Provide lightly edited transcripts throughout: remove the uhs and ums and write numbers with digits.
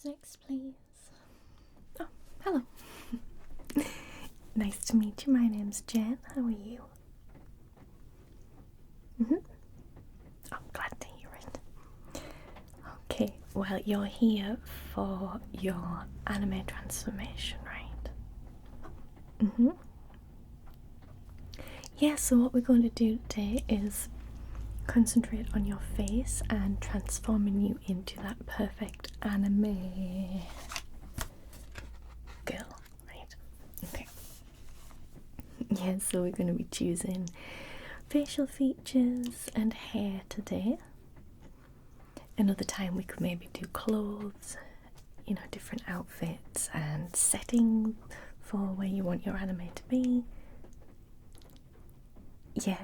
Who's next, please? Oh, hello. Nice to meet you. My name's Jen. How are you? I'm glad to hear it. Okay, well, you're here for your anime transformation, right? Yeah, so what we're going to do today is concentrate on your face and transforming you into that perfect anime girl, right? Okay. Yeah, so we're going to be choosing facial features and hair today. Another time we could maybe do clothes, different outfits and settings for where you want your anime to be. Yeah,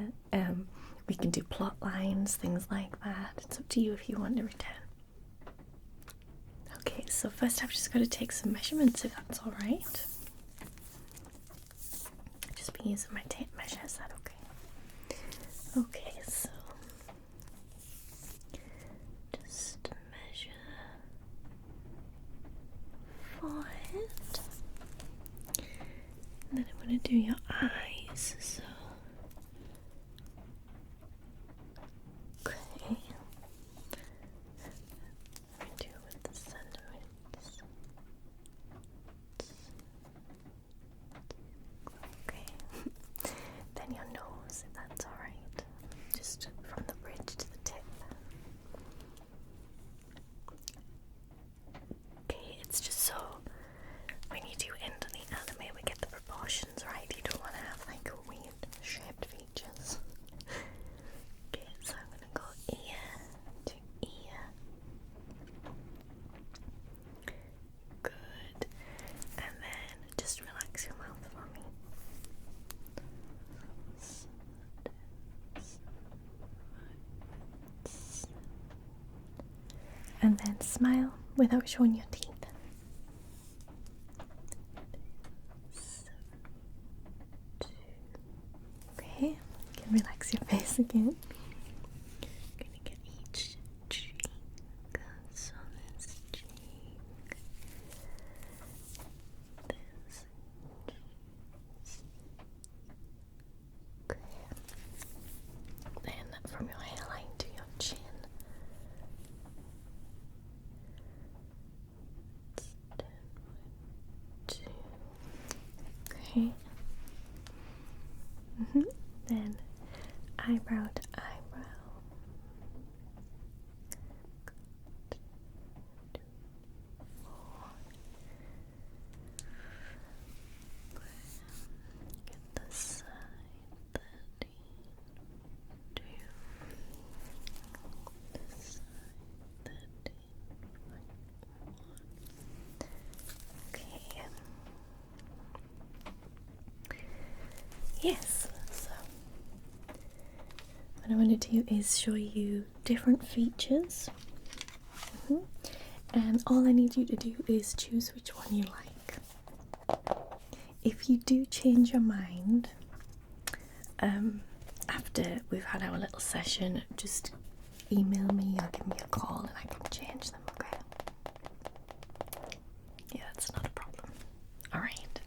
we can do plot lines, things like that. It's up to you if you want to return. Okay, so first I've just got to take some measurements, if that's alright. Just be using my tape measure, is that okay? Okay, so just measure forehead. And then I'm going to do your eyes, so okay. Let me do it with the centimeters. Okay. Then your nose, if that's alright. Just from the bridge to the tip. Okay, it's just so when you do end on the anime, we get the proportions right. You don't want to have like weird shaped features. Okay, so I'm gonna go ear to ear. Good. And then just relax your mouth for me. And then smile without showing your teeth. Okay, you can relax your face again. I'm gonna get each cheek. So this cheek. This. Okay. Then from your hairline to your chin. Okay. Then eyebrow to eyebrow. Good. 2, 4. Get this side. 13. 2. This side. 13. 1. Okay. Yes, so what I want to do is show you different features, and all I need you to do is choose which one you like. If you do change your mind after we've had our little session, just email me or give me a call and I can change them, okay? Yeah, that's not a problem. Alright,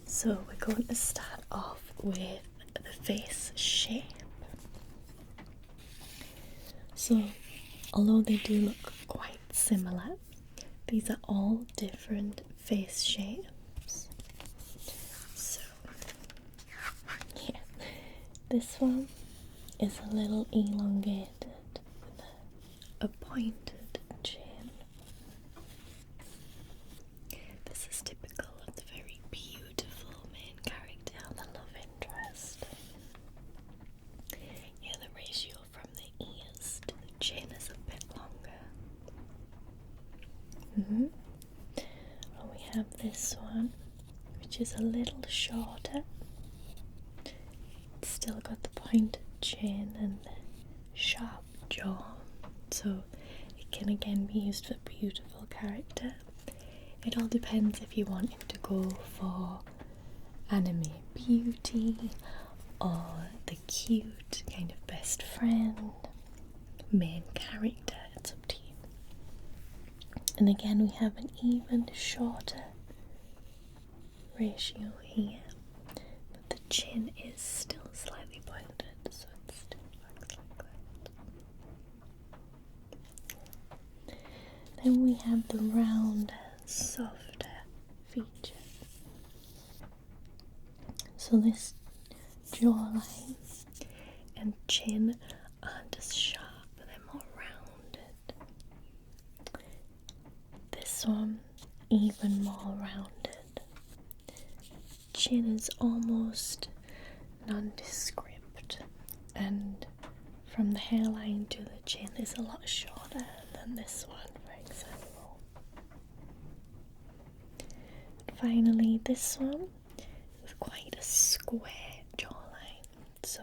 so we're going to start off with the face shape. So, although they do look quite similar, these are all different face shapes. So, yeah, this one is a little elongated with a pointed chin. This is typical of the very beautiful main character, the love interest. Yeah, the ratio from the ears to the chin is a bit longer. And we have this one, which is a little shorter. It's still got the pointed chin and the sharp jaw, so it can again be used for beautiful character. It all depends if you want him to go for anime beauty or the cute kind of best friend, main character. It's up to you. And again, we have an even shorter ratio here, but the chin is still slightly pointed, so it still looks like that. Then we have the rounder, softer features. So this jawline and chin aren't as sharp, they're more rounded. This one, even more rounded. Chin is almost nondescript, and from the hairline to the chin is a lot shorter than this one, for example. And finally, this one with quite a square jawline, so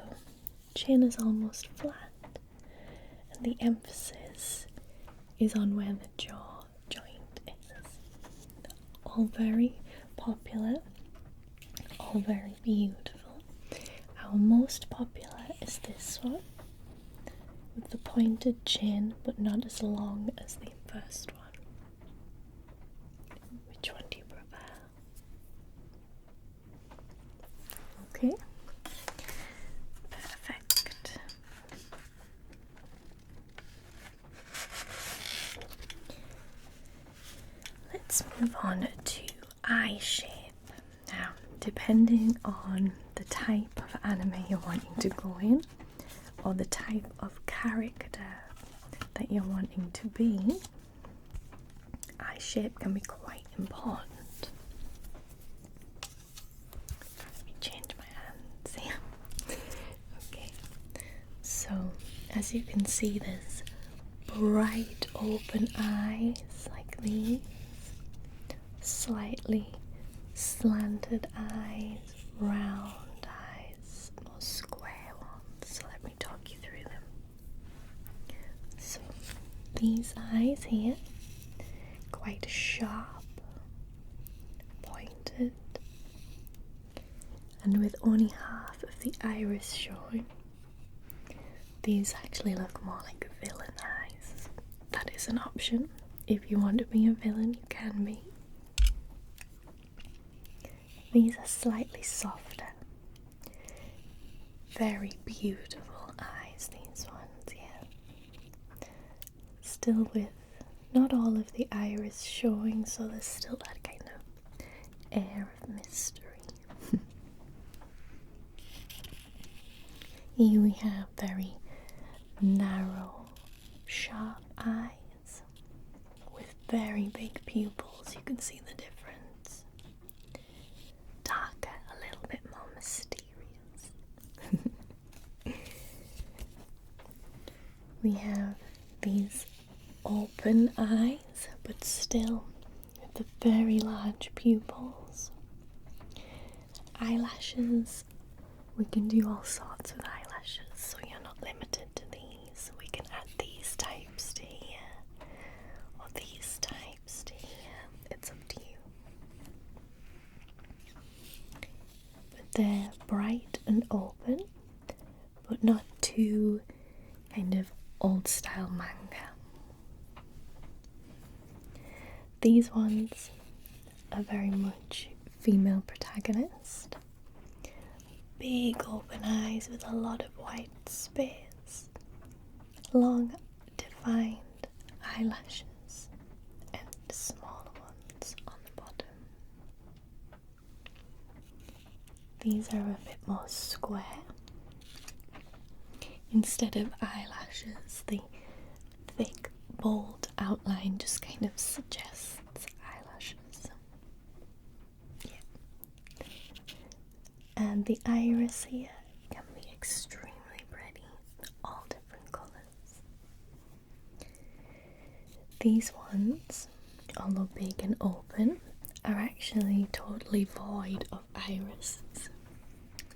chin is almost flat, and the emphasis is on where the jaw joint is. All very popular, all very beautiful. Our most popular is this one, with the pointed chin, but not as long as the first one. Which one do you prefer? Okay. Perfect. Let's move on to eye shape. Now, depending on the type of anime you're wanting to go in, or the type of character that you're wanting to be, eye shape can be quite important. Let me change my hands here. Okay, so as you can see, there's bright open eyes like these, slightly slanted eyes, round eyes, more square ones. So let me talk you through them. So these eyes here, quite sharp, pointed, and with only half of the iris showing. These actually look more like villain eyes. That is an option. If you want to be a villain, you can be. These are slightly softer. Very beautiful eyes, these ones, yeah. Still with not all of the iris showing, so there's still that kind of air of mystery. Here we have very narrow, sharp eyes with very big pupils. You can see the difference. Darker, a little bit more mysterious. We have these open eyes, but still with the very large pupils. Eyelashes, we can do all sorts with eyelashes, so you're not limited to these. We can add these types to here, or these types to here. It's up to you. But they're bright and open, but not too kind of old style manga. These ones are very much female protagonist. Big open eyes with a lot of white space, long defined eyelashes, and smaller ones on the bottom. These are a bit more square. Instead of eyelashes, the thick, bold outline just kind of suggests eyelashes. Yeah. And the iris here can be extremely pretty, all different colours. These ones, although big and open, are actually totally void of irises.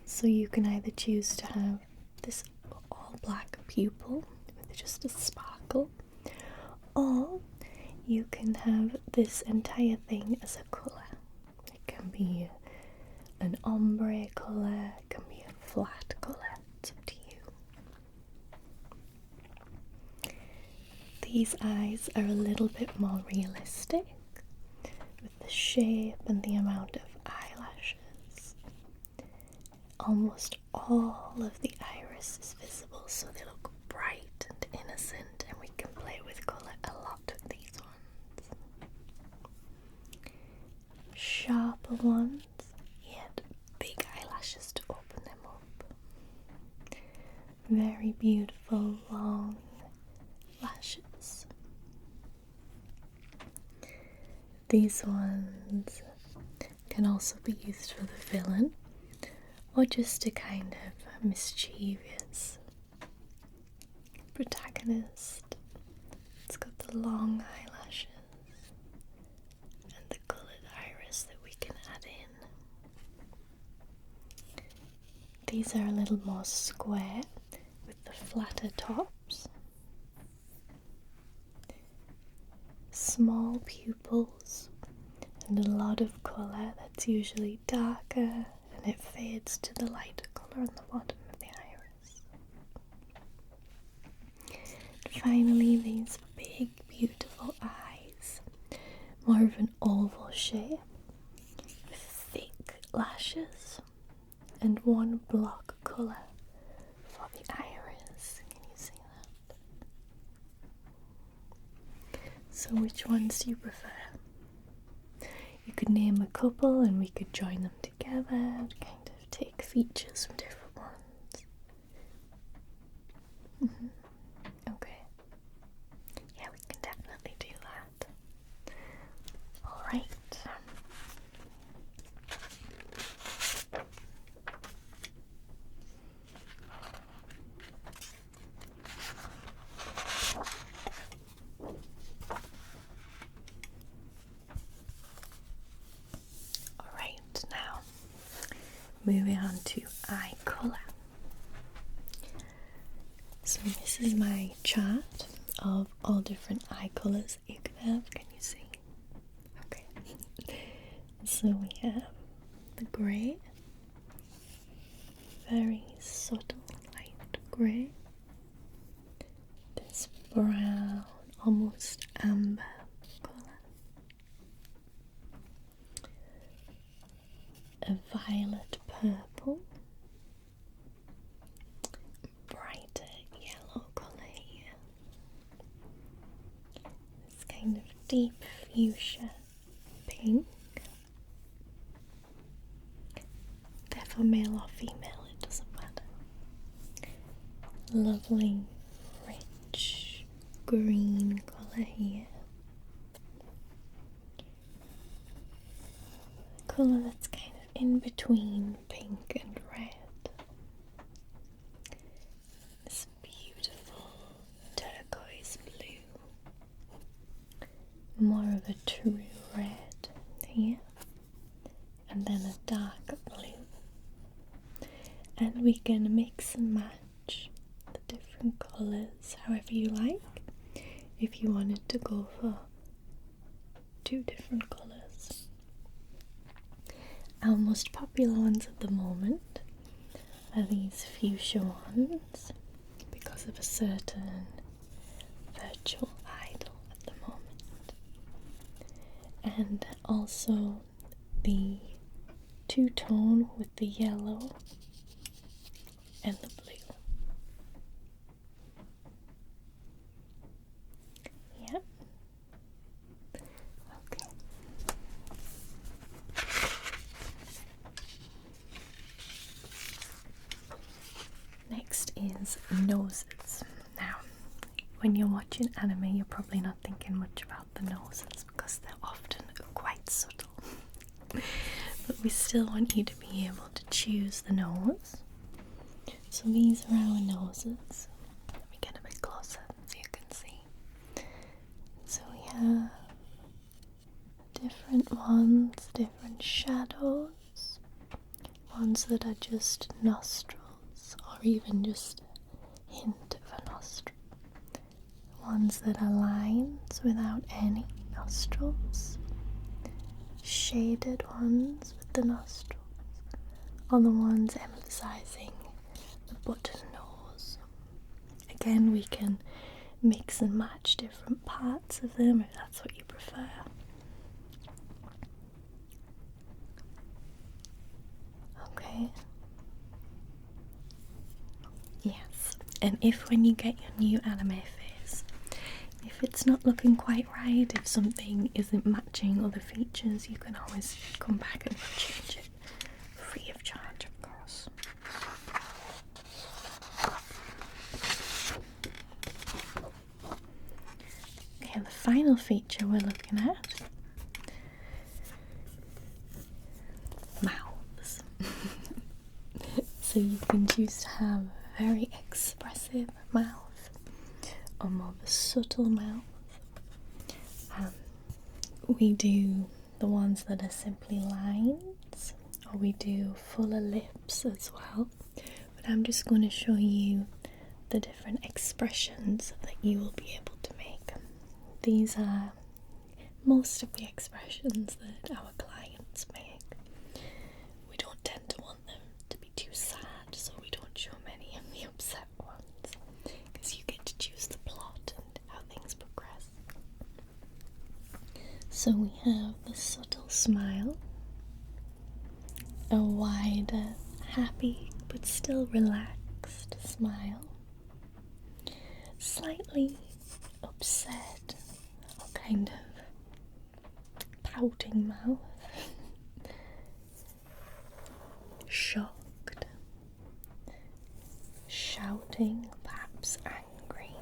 So you can either choose to have this all black pupil with just a sparkle, or you can have this entire thing as a colour. It can be an ombre colour, it can be a flat colour, it's up to you. these eyes are a little bit more realistic with the shape and the amount of eyelashes. Almost all of the iris is visible, so they look bright and innocent, and we can play with colour a lot with these ones. Sharper ones, yet big eyelashes to open them up. Very beautiful long lashes. These ones can also be used for the villain, or just a kind of mischievous protagonist. It's got the long eyelashes and the coloured iris that we can add in. These are a little more square with the flatter tops. Small pupils and a lot of colour that's usually darker, and it fades to the lighter colour on the bottom of the iris. And finally, these big beautiful eyes, more of an oval shape with thick lashes and one block colour for the iris. Can you see that? So which ones do you prefer? You could name a couple and we could join them together and kind of take features from different ones. Okay. Yeah, we can definitely do that. Alright. Now, moving on to eye colour. So this is my chart of all different eye colours that you can have. Can you see? Okay. So we have the grey, very subtle light grey. This brown, almost amber colour. A violet purple, brighter yellow colour here, this kind of deep fuchsia pink, therefore male or female, it doesn't matter. Lovely rich green colour here, colour that's kind of in between pink and red. This beautiful turquoise blue, more of a true red here, and then a darker blue. And we can mix and match the different colours however you like, if you wanted to go for two different colours. Our most popular ones at the moment are these fuchsia ones because of a certain virtual idol at the moment, and also the two-tone with the yellow and the blue. Yep. Okay. Next is noses. Now, when you're watching anime, you're probably not thinking much about the noses because they're often quite subtle. But we still want you to be able to choose the nose. So these are our noses. Let me get a bit closer so you can see. So we have different ones, different shadows, ones that are just nostrils or even just a hint of a nostril, ones that are lines without any nostrils, shaded ones with the nostrils, or the ones emphasizing the button nose. Again, we can mix and match different parts of them if that's what you prefer. Okay. Yes, and if when you get your new anime face, if it's not looking quite right, if something isn't matching other features, you can always come back and change it free of charge, of course. Okay, the final feature we're looking at, mouths. So you can choose to have a very expressive mouth or more of a subtle mouth. We do the ones that are simply lines, or we do fuller lips as well. But I'm just going to show you the different expressions that you will be able to make. These are most of the expressions that our clients make. We don't tend to want them to be too sad, so we don't show many of the upset ones, because you get to choose the plot and how things progress. So we have the subtle smile, a wider, happy but still relaxed smile, slightly upset or kind of pouting mouth, shocked, shouting, perhaps angry,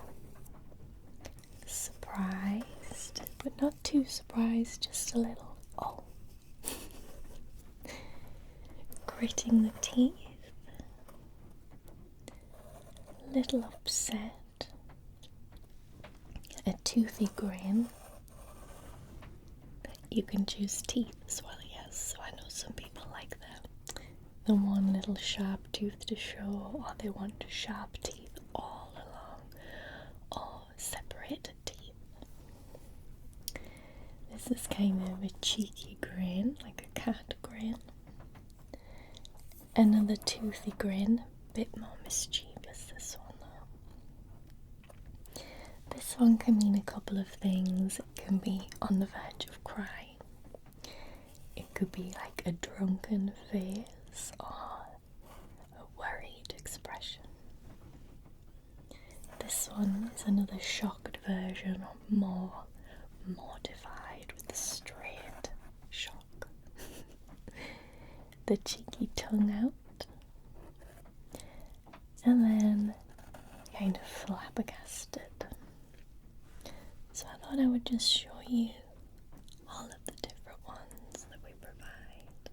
surprised, but not too surprised, just a little, oh, gritting the teeth, a little upset, a toothy grin. You can choose teeth as well, yes, so I know some people like the one little sharp tooth to show, or they want sharp teeth all along, or separated teeth. This is kind of a cheeky grin, like a cat grin. Another toothy grin, a bit more mischievous, this one though. This one can mean a couple of things. It can be on the verge of crying. It could be like a drunken face or a worried expression. This one is another shocked version, or more mortified with the straight shock. The cheeky tongue out, and then kind of flabbergasted. So I thought I would just show you all of the different ones that we provide,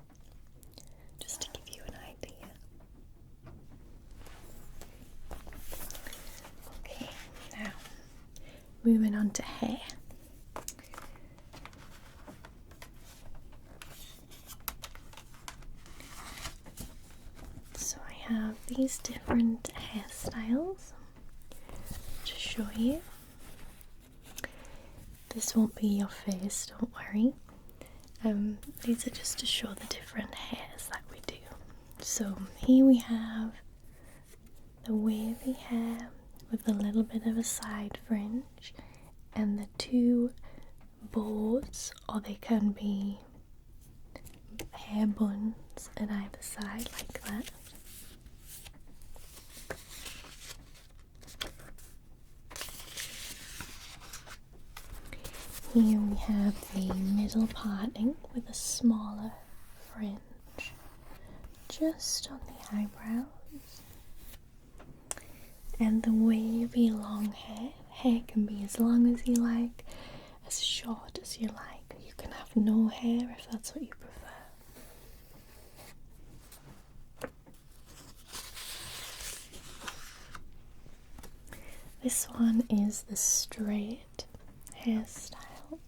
just to give you an idea. Okay, now moving on to hair. So I have these different hairstyles to show you. This won't be your face, don't worry. These are just to show the different hairs that we do. So here we have the wavy hair with a little bit of a side fringe, and the two bows, or they can be hair buns at either side like that. Here we have the middle parting with a smaller fringe just on the eyebrows, and the wavy long hair. Hair can be as long as you like, as short as you like. You can have no hair if that's what you prefer. This one is the straight hairstyle,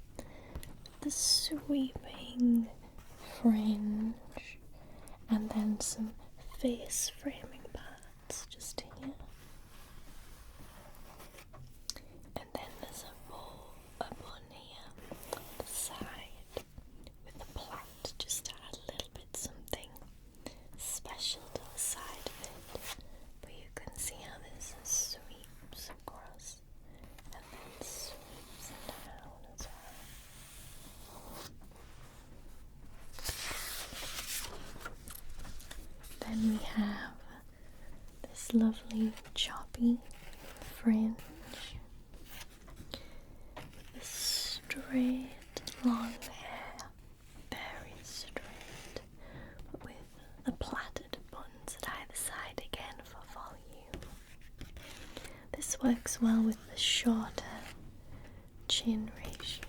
the sweeping fringe, and then some face framing parts just here. And then there's a bun here on the side with a plait just to add a little bit something special to the side of it. But you can see how this sweeps across lovely choppy fringe. The straight long hair, very straight, but with the plaited buns at either side again for volume. This works well with the shorter chin ratio.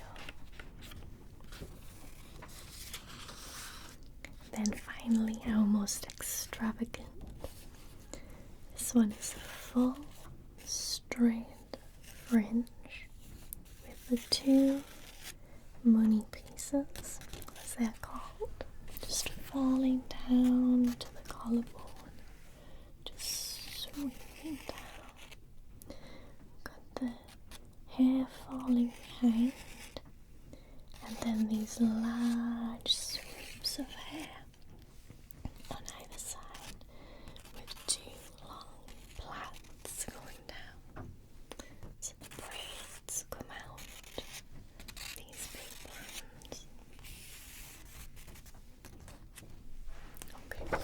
Then finally, our most extravagant. This one is a full straight fringe with the two money pieces, as they're called, just falling down to the collarbone, just sweeping down. Got the hair falling behind, and then these large sweeps of hair on either side with two long plaits going down. So the braids come out these big ones. Okay.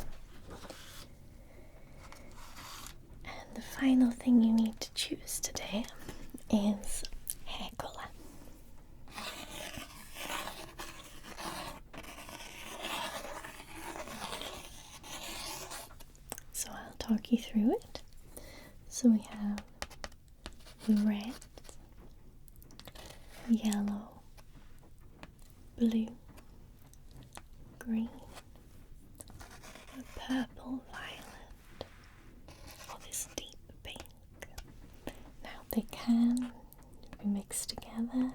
And the final thing you need to choose today is hair colour. So I'll talk you through it. So we have the red, yellow, blue, green, the purple, violet, or this deep pink. Now they can be mixed together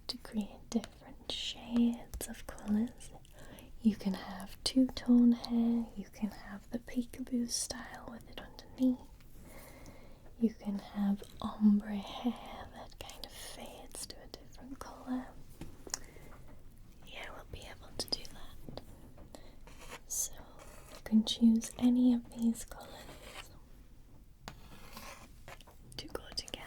to create different shades of colours. You can have two-tone hair, you can have the peekaboo style with it underneath, you can have ombre hair that kind of fades to a different colour. Yeah, we'll be able to do that. So you can choose any of these colours to go together.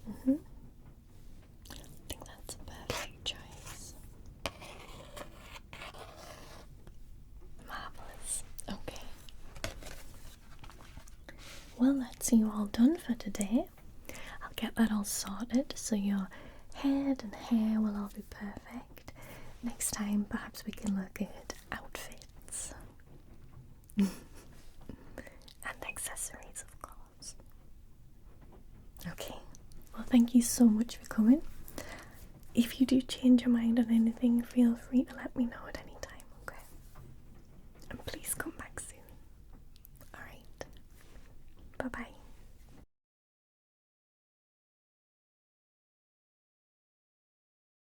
I think that's a perfect choice. Marvellous. Okay. Well, that's you all done for today. I'll get that all sorted so your head and hair will all be perfect. Next time, perhaps we can look at outfits and accessories, of course. Okay. Well, thank you so much for coming. If you do change your mind on anything, feel free to let me know at any